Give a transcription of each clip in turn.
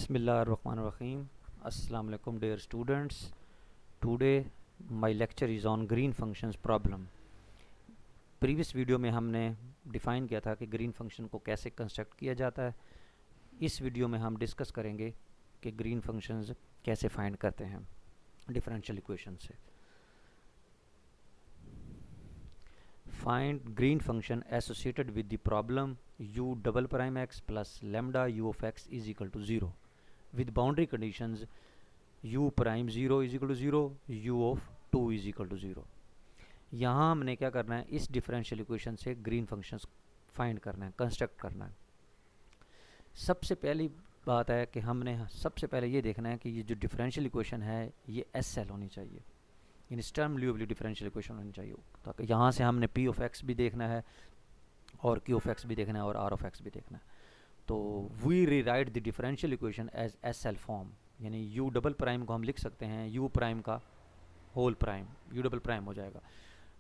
Bismillahirrahmanirrahim. Assalamu alaikum dear students. Today my lecture is on green functions problem. Previous video में हमने define किया था कि green function को कैसे कंस्ट्रक्ट किया जाता है। इस वीडियो में हम डिस्कस करेंगे कि ग्रीन फंक्शंस कैसे फाइंड करते हैं डिफरेंशियल इक्वेशन से। Find green function associated with the problem u double prime x plus lambda u of x is equal to 0 with boundary conditions u prime 0 is equal to 0, u of 2 is equal to 0। यहाँ हमने क्या करना है, इस differential equation से green functions find करना है, construct करना है। सबसे पहली बात है कि हमने सबसे पहले ये देखना है कि ये जो डिफरेंशियल इक्वेशन है ये एस एल होनी चाहिए, इन स्टर्म लियोविली डिफरेंशियल इक्वेशन होनी चाहिए। ताकि यहाँ से हमने पी ऑफ एक्स भी देखना है और क्यू ऑफ एक्स भी देखना है और आर ऑफ एक्स भी देखना है। तो we rewrite the differential equation as S L form, यानी यू डबल प्राइम को हम लिख सकते हैं यू प्राइम का whole prime, U double prime हो जाएगा।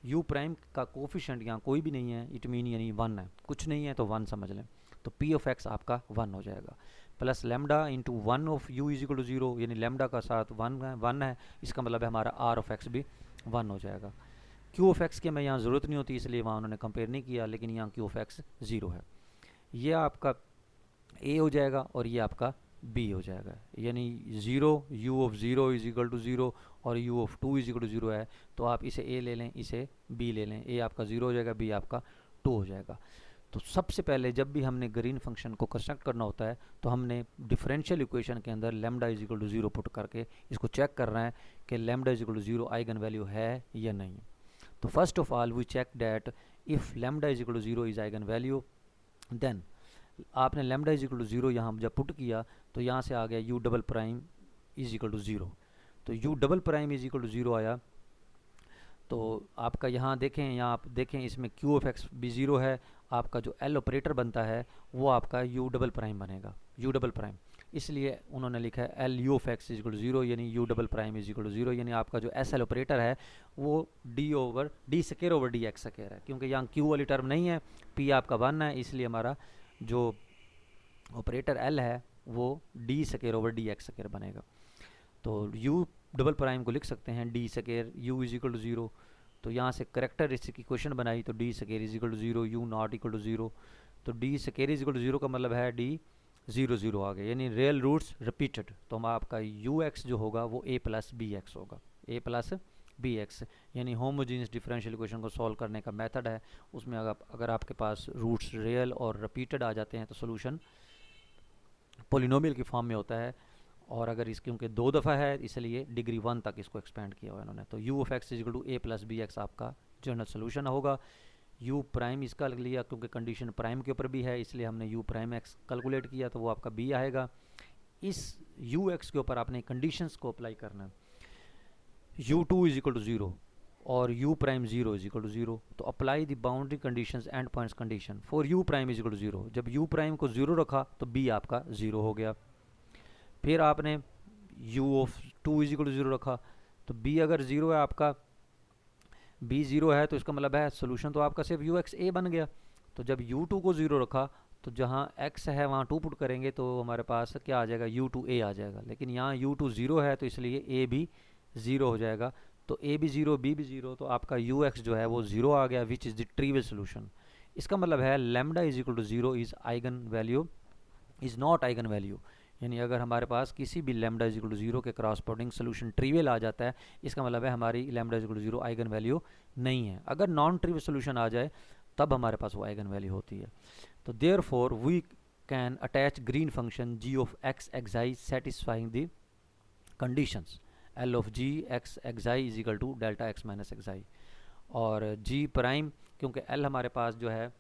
यू प्राइम का कोफिशिएंट यहाँ कोई भी नहीं है, इट मीन यानी 1 है, कुछ नहीं है तो 1 समझ लें। तो पी ऑफ एक्स आपका 1 हो जाएगा plus lambda into 1 of U is equal to 0, यानी लेमडा का साथ 1 है, इसका मतलब है हमारा आर ऑफ एक्स भी 1 हो जाएगा। क्यू ऑफ एक्स की हमें यहाँ ज़रूरत नहीं होती इसलिए वहाँ उन्होंने कंपेयर नहीं किया, लेकिन यहाँ क्यू ऑफ एक्स 0 है। ये आपका ए हो जाएगा और ये आपका बी हो जाएगा, यानी 0 u of 0 is equal to 0 और u of 2 is equal to 0 है। तो आप इसे a ले लें, इसे b ले लें, a आपका 0 हो जाएगा, b आपका 2 हो जाएगा। तो सबसे पहले जब भी हमने ग्रीन फंक्शन को कंस्ट्रक्ट करना होता है तो हमने डिफरेंशियल इक्वेशन के अंदर lambda is equal to 0 put करके इसको चेक करना है कि lambda is equal to 0 eigen value है या नहीं। तो first of all we check that if lambda is equal to 0 is eigen value, then आपने लैम्डा इज इक्वल टू 0 यहाँ जब पुट किया तो यहाँ से आ गया U double prime is equal to 0। तो U double prime is equal to 0 आया तो आपका यहाँ देखें, यहाँ आप देखें इसमें क्यू ऑफ एक्स भी 0 है, आपका जो एल ऑपरेटर बनता है वो आपका यू डबल प्राइम बनेगा, यू डबल प्राइम। इसलिए उन्होंने लिखा है L U of X is equal to 0, यानी U double prime is equal to 0, यानी आपका जो एस एल ऑपरेटर है वो D square over D X square है, क्योंकि यहाँ क्यू वाली टर्म नहीं है, पी आपका 1 है, इसलिए हमारा जो ऑपरेटर एल है वो D square over D X square बनेगा। तो यू डबल प्राइम को लिख सकते हैं D square U is equal to 0। तो यहाँ से करेक्टरिस्टिक इक्वेशन बनाई तो D square is equal to 0, U not equal to 0। तो D square is equal to 0 का मतलब है डी 0 0 आ गया, यानी रियल रूट्स रिपीटेड। तो हम आपका यू एक्स जो होगा वो ए प्लस बी एक्स होगा, ए प्लस बी एक्स, यानी होमोजीनियस डिफरेंशियल इक्वेशन को सॉल्व करने का मेथड है। उसमें अगर आपके पास रूट्स रियल और रिपीटेड आ जाते हैं तो सोल्यूशन पॉलिनोमियल की फॉर्म में होता है, और अगर इस क्योंकि 2 दफ़ा है इसलिए डिग्री 1 तक इसको एक्सपेंड किया हुआ है इन्होंने। तो U of X is equal to A plus B X आपका जनरल सोल्यूशन होगा। यू प्राइम इसका लिया क्योंकि कंडीशन प्राइम के ऊपर भी है, इसलिए हमने यू प्राइम एक्स कैलकुलेट किया तो वो आपका बी आएगा। इस यू एक्स के ऊपर आपने कंडीशंस को अप्लाई करना है, u2 इज इक्वल टू 0 और u prime 0 is equal to 0। तो apply the boundary conditions end points condition for u prime is equal to 0। जब u प्राइम को 0 रखा तो b आपका 0 हो गया। फिर आपने u of 2 is equal to 0 रखा, तो b अगर 0 है आपका, b 0 है तो इसका मतलब है सोल्यूशन तो आपका सिर्फ u x a बन गया। तो जब u2 को 0 रखा तो जहाँ x है वहाँ 2 पुट करेंगे तो हमारे पास क्या आ जाएगा, u2a आ जाएगा। लेकिन यहाँ u2 0 है तो इसलिए a भी 0 हो जाएगा। तो a भी 0 b भी 0, तो आपका ux जो है वो 0 आ गया, which is the trivial solution. इसका मतलब है lambda is equal to 0 is eigen value, is not eigen value. यानी अगर हमारे पास किसी भी लैम्डा इज इक्वल टू 0 के क्रॉसपोर्डिंग सोल्यूशन ट्रिवियल आ जाता है, इसका मतलब है हमारी lambda is equal to 0 eigen value नहीं है। अगर नॉन ट्रिवियल सोल्यूशन आ जाए तब हमारे पास वो आइगन वैल्यू होती है। तो therefore we can attach Green function g of x xi satisfying the conditions L of g x xi is equal to delta x minus xi। और g प्राइम क्योंकि L हमारे पास जो है,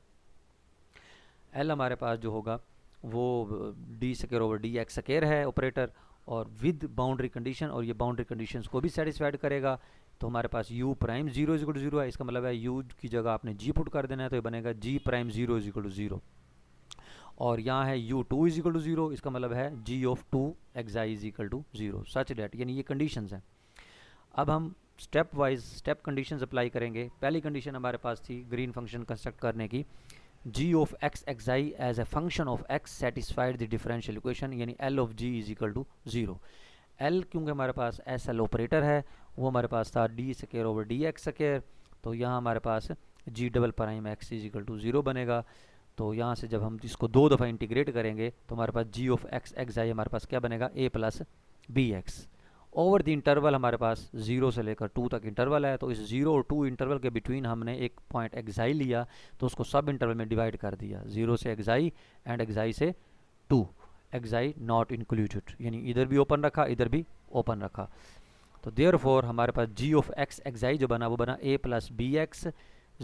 L हमारे पास जो होगा वो D square over D X square है ऑपरेटर, और विद बाउंड्री कंडीशन, और ये बाउंड्री कंडीशंस को भी सेटिस्फाइड करेगा। तो हमारे पास u prime 0 is equal to 0 है, इसका मतलब है u की जगह आपने g पुट कर देना है तो ये बनेगा g prime 0 is equal to 0। और यहाँ है u2 इज इक्वल टू 0, इसका मतलब है g of 2 xi is equal to 0 such that, यानी ये कंडीशंस हैं। अब हम step wise step conditions apply करेंगे। पहली कंडीशन हमारे पास थी ग्रीन फंक्शन कंस्ट्रक्ट करने की g of x xi as a function of x satisfied the differential equation, यानी L of g is equal to zero. L क्योंकि हमारे पास एस एल ऑपरेटर है, वो हमारे पास था d square over D x square, तो यहाँ हमारे पास g double prime x is equal to zero बनेगा। तो यहाँ से जब हम इसको दो दफ़ा इंटीग्रेट करेंगे तो हमारे पास g of x xi हमारे पास क्या बनेगा, a plus B x. Over the interval हमारे पास 0 से लेकर 2 तक इंटरवल है, तो इस 0 और 2 इंटरवल के बिटवीन हमने एक पॉइंट एक्साई लिया, तो उसको सब इंटरवल में डिवाइड कर दिया, 0 से एक्साई एंड एक्साई से 2, एक्साई नॉट इंक्लूडेड, यानी इधर भी ओपन रखा इधर भी ओपन रखा। तो देयरफॉर हमारे पास जी ऑफ एक्स एक्साई जो बना वो बना ए प्लस बी एक्स,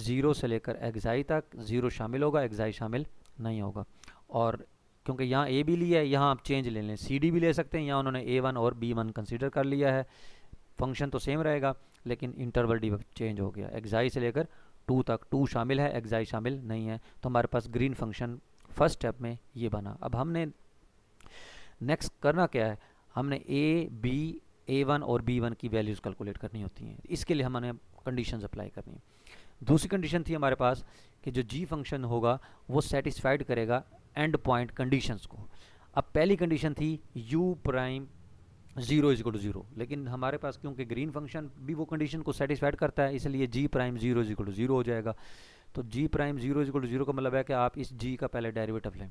0 से लेकर एक्साई तक, 0 शामिल होगा एक्साई शामिल नहीं होगा। और क्योंकि यहाँ ए भी लिया है, यहाँ आप चेंज ले लें, सी डी भी ले सकते हैं, यहाँ उन्होंने A1 और B1 कंसीडर कर लिया है, फंक्शन तो सेम रहेगा लेकिन इंटरवल डी चेंज हो गया, एक्साई से लेकर 2 तक, 2 शामिल है एक्साई शामिल नहीं है, तो हमारे पास ग्रीन फंक्शन फर्स्ट स्टेप में ये बना। अब हमने नेक्स्ट करना क्या है, हमने ए बी A1 और B1 की वैल्यूज़ कैलकुलेट करनी होती हैं, इसके लिए हमने कंडीशंस अप्लाई करनी है। दूसरी कंडीशन थी हमारे पास कि जो जी फंक्शन होगा वो सेटिस्फाइड करेगा एंड पॉइंट कंडीशंस को। अब पहली कंडीशन थी u prime 0 is equal to 0, लेकिन हमारे पास क्योंकि ग्रीन फंक्शन भी वो कंडीशन को सेटिस्फाइड करता है, इसलिए g prime 0 is equal to 0 हो जाएगा। तो g prime 0 is equal to 0 का मतलब है कि आप इस g का पहले डेरिवेटिव लें,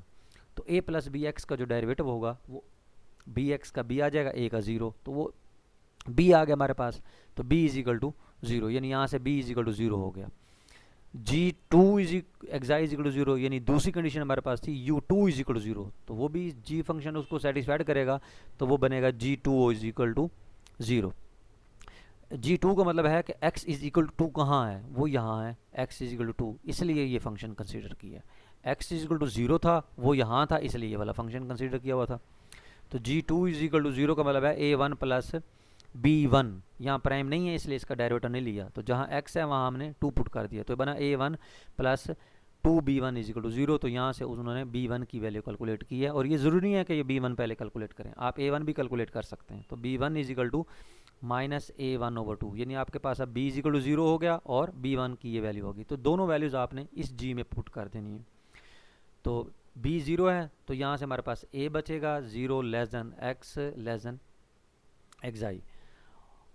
तो a प्लस बी एक्स का जो डेरिवेटिव होगा वो बी एक्स का b आ जाएगा, a का 0, तो वो b आ गया हमारे पास, तो b इज इक्वल टू 0, यानी यहाँ से b इज इक्वल टू 0 हो गया। G2 is xi is equal to 0, यानी दूसरी कंडीशन हमारे पास थी U2 इज इक्वल टू 0, तो वो भी G फंक्शन उसको सेटिस्फाइड करेगा, तो वो बनेगा G2 is equal to 0। G2 का मतलब है कि x इज इक्वल टू कहाँ है, वो यहाँ है, x इज इक्वल टू 2, इसलिए ये फंक्शन कंसीडर किया। x इज इक्वल टू 0 था, वो यहाँ था, इसलिए ये वाला फंक्शन कंसीडर किया हुआ था। तो G2 इज इक्वल टू 0 का मतलब है A1 प्लस B1, यहाँ प्राइम नहीं है इसलिए इसका डेरिवेटिव नहीं लिया, तो जहाँ x है वहाँ हमने 2 पुट कर दिया, तो बना A1 plus 2B1 is equal to 0। तो यहाँ से उन्होंने B1 की वैल्यू कैलकुलेट की है, और ये ज़रूरी नहीं है कि ये B1 पहले कैलकुलेट करें, आप A1 भी कैलकुलेट कर सकते हैं। तो B1 is equal to minus A1 over 2, यानी आपके पास अब B इज इक्वल टू 0 हो गया और B1 की ये वैल्यू होगी, तो दोनों वैल्यूज़ आपने इस G में पुट कर देनी है। तो B 0 है, तो यहाँ से हमारे पास A बचेगा 0 less than x less than एक्साई,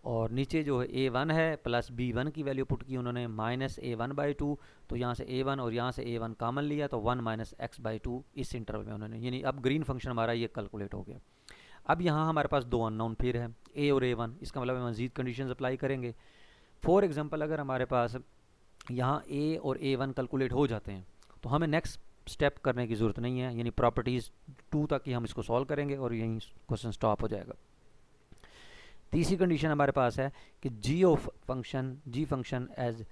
और नीचे जो है A1 है प्लस B1 की वैल्यू पुट की उन्होंने माइनस A1 बाई 2, तो यहाँ से A1 और यहाँ से A1 कॉमन लिया, तो 1 माइनस x बाई 2 इस इंटरवल में उन्होंने, यानी अब ग्रीन फंक्शन हमारा ये कैलकुलेट हो गया। अब यहाँ हमारे पास दो अननोन फिर है A और A1, इसका मतलब हम मजीद कंडीशन अप्लाई करेंगे। फॉर एग्जाम्पल अगर हमारे पास यहाँ A और A1 कैलकुलेट हो जाते हैं तो हमें नेक्स्ट स्टेप करने की ज़रूरत नहीं है, यानी प्रॉपर्टीज़ 2 तक ही हम इसको सॉल्व करेंगे और यहीं क्वेश्चन स्टॉप हो जाएगा। तीसरी कंडीशन हमारे पास है कि g function as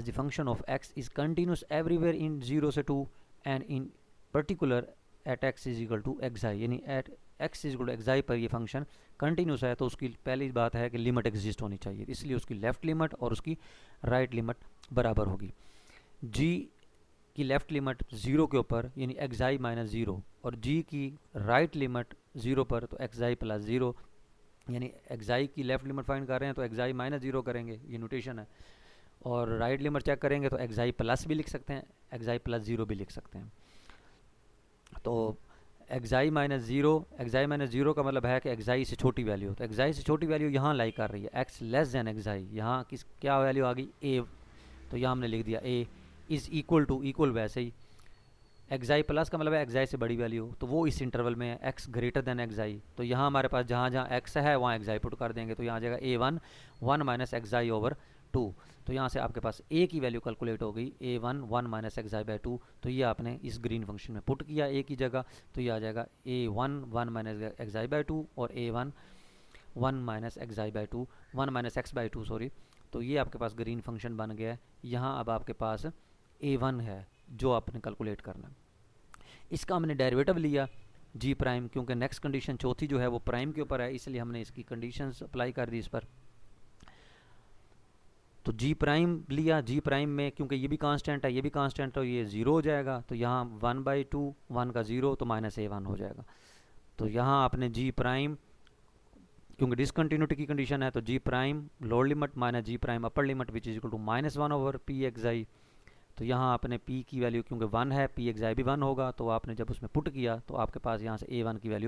the function of x is continuous everywhere in 0 से 2 and in particular at x is equal to xi, यानी at x is equal to xi पर ये फंक्शन कंटिन्यूस है, तो उसकी पहली बात है कि लिमिट एग्जिस्ट होनी चाहिए, इसलिए उसकी लेफ्ट लिमिट और उसकी राइट लिमिट बराबर होगी। g की लेफ्ट लिमिट 0 के ऊपर यानी एक्साई माइनस 0, और g की राइट लिमिट 0 पर तो एक्साई प्लस 0, यानी एक्साई की लेफ्ट लिमिट फाइंड कर रहे हैं तो एक्साई माइनस 0 करेंगे, ये नोटेशन है, और राइट लिमिट चेक करेंगे तो एक्साई प्लस भी लिख सकते हैं, एक्साई प्लस 0 भी लिख सकते हैं। तो एक्साई माइनस 0 का मतलब है कि एक्साई से छोटी वैल्यू, तो एक्साई से छोटी वैल्यू यहाँ लाई कर रही है, एक्स लेस दैन एक्साई, यहाँ किस क्या वैल्यू आ गई ए, तो यहाँ हमने लिख दिया A is equal to, equal वैसे ही एक्साई प्लस का मतलब है एक्साई से बड़ी वैल्यू, तो वो इस इंटरवल में है एक्स ग्रेटर देन एक्साई, तो यहाँ हमारे पास जहाँ जहाँ एक्स है वहाँ एक्साई पुट कर देंगे, तो यहाँ आ जाएगा A1 1 माइनस एक्साई ओवर 2, तो यहाँ से आपके पास ए की वैल्यू कैलकुलेट हो गई A1 1 माइनस एक्साई बाई 2, तो ये आपने इस ग्रीन फंक्शन में पुट किया ए की जगह, तो ये आ जाएगा A1 1 माइनस एक्साई बाई 2 और A1 1 minus एक्साई by 2 1 minus x by 2 sorry, तो ये आपके पास ग्रीन फंक्शन बन गया है। यहाँ अब आपके पास A1 है जो आपने कैलकुलेट करना, इसका हमने डेरिवेटिव लिया जी प्राइम, क्योंकि नेक्स्ट कंडीशन चौथी जो है वो प्राइम के ऊपर है, इसलिए हमने इसकी कंडीशंस अप्लाई कर दी इस पर। तो जी प्राइम लिया, जी प्राइम में क्योंकि ये भी कांस्टेंट है ये भी कांस्टेंट है, तो ये 0 हो जाएगा, तो यहाँ 1/2 1 का 0 तो माइनस A1 हो जाएगा। तो यहाँ आपने जी प्राइम क्योंकि डिसकंटिन्यूटी की कंडीशन है, तो g prime lower limit minus g prime upper limit which is equal to -1 over p xi, तो यहाँ आपने p की वैल्यू क्योंकि 1 है, p एक्साई भी 1 होगा, तो आपने जब उसमें पुट किया तो आपके पास यहाँ से a1 की वैल्यू